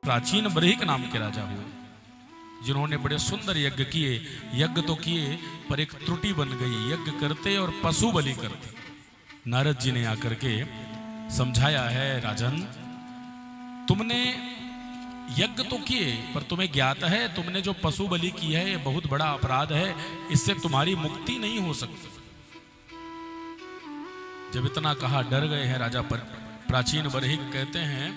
प्राचीन बरहिक नाम के राजा हुए, जिन्होंने बड़े सुंदर यज्ञ किए। यज्ञ तो किए पर एक त्रुटि बन गई, यज्ञ करते और पशु बलि करते। नारद जी ने आकर के समझाया है, राजन तुमने यज्ञ तो किए पर तुम्हें ज्ञात है तुमने जो पशु बलि की है ये बहुत बड़ा अपराध है, इससे तुम्हारी मुक्ति नहीं हो सकती। जब इतना कहा डर गए हैं राजा पर। प्राचीन बरहिक कहते हैं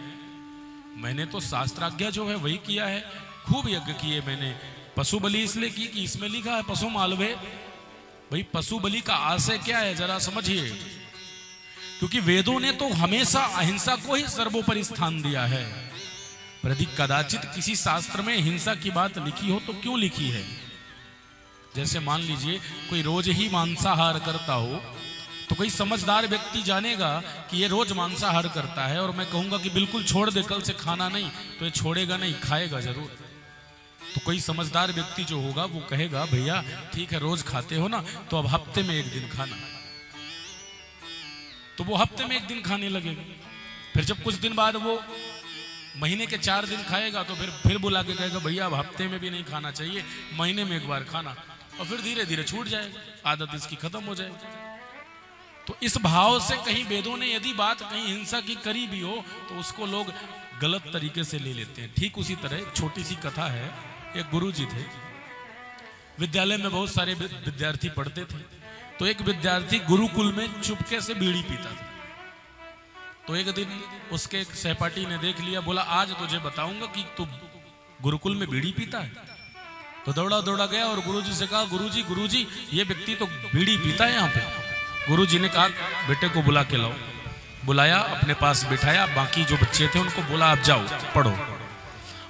मैंने तो शास्त्राज्ञा जो है वही किया है, खूब यज्ञ किए मैंने। पशु बलि इसलिए की कि इसमें लिखा है पशु मालवे। भाई पशु बलि का आशय क्या है जरा समझिए, क्योंकि वेदों ने तो हमेशा अहिंसा को ही सर्वोपरि स्थान दिया है। पर यदि कदाचित किसी शास्त्र में हिंसा की बात लिखी हो तो क्यों लिखी है? जैसे मान लीजिए कोई रोज ही मांसाहार करता हो तो कोई समझदार व्यक्ति जानेगा कि ये रोज मांसाहार करता है, और मैं कहूंगा कि बिल्कुल छोड़ दे कल से खाना नहीं, तो ये छोड़ेगा नहीं, खाएगा जरूर। तो कोई समझदार व्यक्ति जो होगा वो कहेगा भैया ठीक है रोज खाते हो ना, तो अब हफ्ते में एक दिन खाना। तो वो हफ्ते में एक दिन खाने लगेगा। फिर जब कुछ दिन बाद वो महीने के 4 दिन खाएगा तो फिर बुला के कहेगा भैया अब हफ्ते में भी नहीं खाना चाहिए, महीने में एक बार खाना। और फिर धीरे धीरे छूट जाएगा, आदत इसकी खत्म हो जाएगी। तो इस भाव से कहीं वेदों ने यदि बात कहीं हिंसा की करी भी हो तो उसको लोग गलत तरीके से ले लेते हैं। ठीक उसी तरह एक छोटी सी कथा है। एक गुरुजी थे, विद्यालय में बहुत सारे विद्यार्थी पढ़ते थे। तो एक विद्यार्थी गुरुकुल में चुपके से बीड़ी पीता था। तो एक दिन उसके एक सहपाठी ने देख लिया, बोला आज तुझे बताऊंगा कि तू गुरुकुल में बीड़ी पीता है। तो दौड़ा दौड़ा गया और गुरुजी से कहा गुरुजी ये व्यक्ति तो बीड़ी पीता है यहाँ पे। गुरुजी ने कहा बेटे को बुला के लाओ। बुलाया, अपने पास बिठाया, बाकी जो बच्चे थे उनको बोला आप जाओ पढ़ो।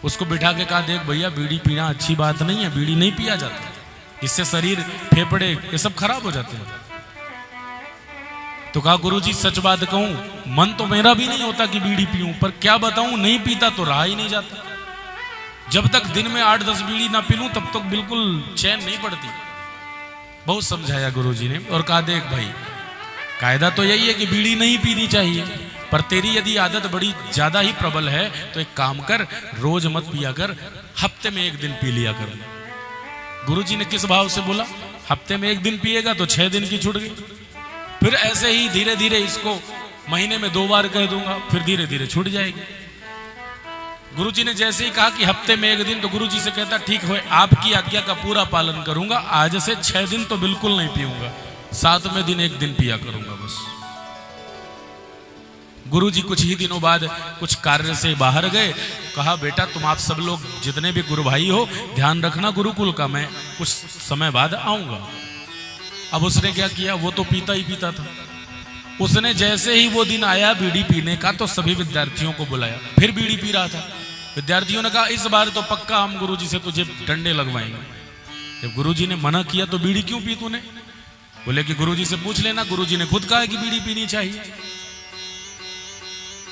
उसको बिठा के कहा देख भैया बीड़ी पीना अच्छी बात नहीं है, बीड़ी नहीं पिया जाता, इससे शरीर फेफड़े ये सब खराब हो जाते हैं। तो कहा गुरुजी सच बात कहूं मन तो मेरा भी नहीं होता कि बीड़ी पीऊं, पर क्या बताऊं नहीं पीता तो रहा ही नहीं जाता। जब तक दिन में 8-10 बीड़ी ना पी लूं तब तक बिल्कुल चैन नहीं पड़ती। बहुत समझाया गुरुजी ने और कहा देख भाई कायदा तो यही है कि बीड़ी नहीं पीनी चाहिए, पर तेरी यदि आदत बड़ी ज्यादा ही प्रबल है तो एक काम कर रोज मत पिया कर, हफ्ते में एक दिन पी लिया कर। गुरुजी ने किस भाव से बोला? हफ्ते में एक दिन पिएगा तो 6 दिन की छूट गई। फिर ऐसे ही धीरे धीरे इसको महीने में 2 बार कह दूंगा, फिर धीरे धीरे छूट जाएगी। गुरुजी ने जैसे ही कहा कि हफ्ते में 1 दिन, तो गुरुजी से कहता ठीक है आपकी आज्ञा का पूरा पालन करूंगा, आज से 6 दिन तो बिल्कुल नहीं पीऊंगा, 7वें दिन 1 दिन पिया करूंगा बस। गुरुजी कुछ ही दिनों बाद कुछ कार्य से बाहर गए। कहा बेटा तुम आप सब लोग जितने भी गुरु भाई हो ध्यान रखना गुरुकुल का, मैं कुछ समय बाद आऊंगा। अब उसने क्या किया, वो तो पीता ही पीता था। उसने जैसे ही वो दिन आया बीड़ी पीने का तो सभी विद्यार्थियों को बुलाया, फिर बीड़ी पी रहा था। विद्यार्थियों ने कहा इस बार तो पक्का हम गुरुजी से तुझे डंडे लगवाएंगे। जब गुरुजी ने मना किया तो बीड़ी क्यों पी तूने? बोले कि गुरुजी से पूछ लेना, गुरुजी ने खुद कहा कि बीड़ी पीनी चाहिए।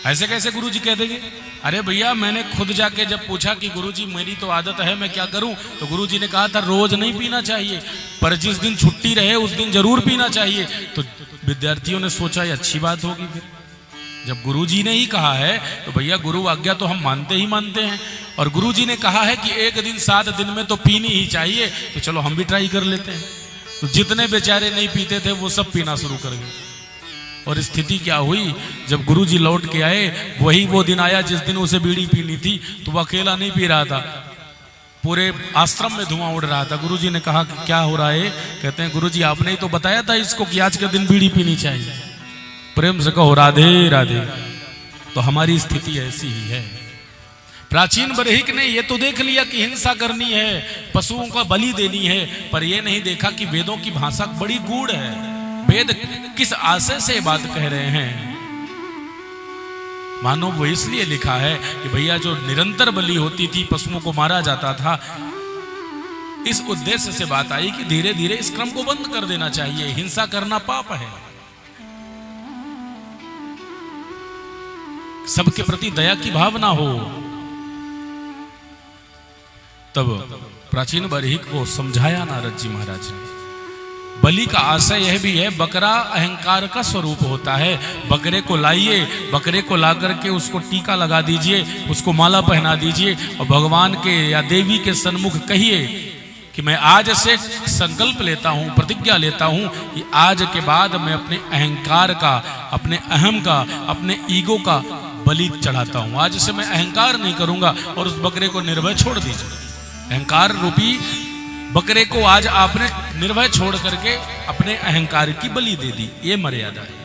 ऐसे कैसे गुरुजी कह देंगे? अरे भैया मैंने खुद जाके जब पूछा कि गुरुजी मेरी तो आदत है मैं क्या करूं, तो गुरुजी ने कहा था रोज नहीं पीना चाहिए, पर जिस दिन छुट्टी रहे उस दिन जरूर पीना चाहिए। तो विद्यार्थियों ने सोचा ये अच्छी बात होगी। फिर जब गुरुजी ने ही कहा है तो भैया गुरु आज्ञा तो हम मानते ही मानते हैं, और गुरुजी ने कहा है कि 1 दिन 7 दिन में तो पीनी ही चाहिए, तो चलो हम भी ट्राई कर लेते हैं। तो जितने बेचारे नहीं पीते थे वो सब पीना शुरू कर गए। और स्थिति क्या हुई, जब गुरुजी लौट के आए वही वो दिन आया जिस दिन उसे बीड़ी पीनी थी, तो वो अकेला नहीं पी रहा था, पूरे आश्रम में धुआं उड़ रहा था। गुरुजी ने कहा कि क्या हो रहा है? कहते हैं गुरुजी आपने ही तो बताया था इसको कि आज के दिन बीड़ी पीनी चाहिए। प्रेम से कहो राधे राधे। तो हमारी स्थिति ऐसी ही है। प्राचीन बरहिक ने ये तो देख लिया कि हिंसा करनी है, पशुओं का बलि देनी है, पर यह नहीं देखा कि वेदों की भाषा बड़ी गूढ़ है। वेद किस आशय से बात कह रहे हैं? मानो वो इसलिए लिखा है कि भैया जो निरंतर बलि होती थी, पशुओं को मारा जाता था, इस उद्देश्य से बात आई कि धीरे धीरे इस क्रम को बंद कर देना चाहिए, हिंसा करना पाप है। सबके प्रति दया की भावना हो। तब प्राचीन बरहिक को समझाया नारद जी महाराज ने। बलि का आशय यह भी है, बकरा अहंकार का स्वरूप होता है। बकरे को लाइए, बकरे को ला करके उसको टीका लगा दीजिए, उसको माला पहना दीजिए और भगवान के या देवी के सन्मुख कहिए कि मैं आज से संकल्प लेता हूं, प्रतिज्ञा लेता हूं कि आज के बाद मैं अपने अहंकार का, अपने अहम का, अपने ईगो का बलि चढ़ाता हूं। आज से मैं अहंकार नहीं करूंगा और उस बकरे को निर्भय छोड़ दीजिए। अहंकार रूपी बकरे को आज आपने निर्भय छोड़ करके अपने अहंकार की बलि दे दी, ये मर्यादा है।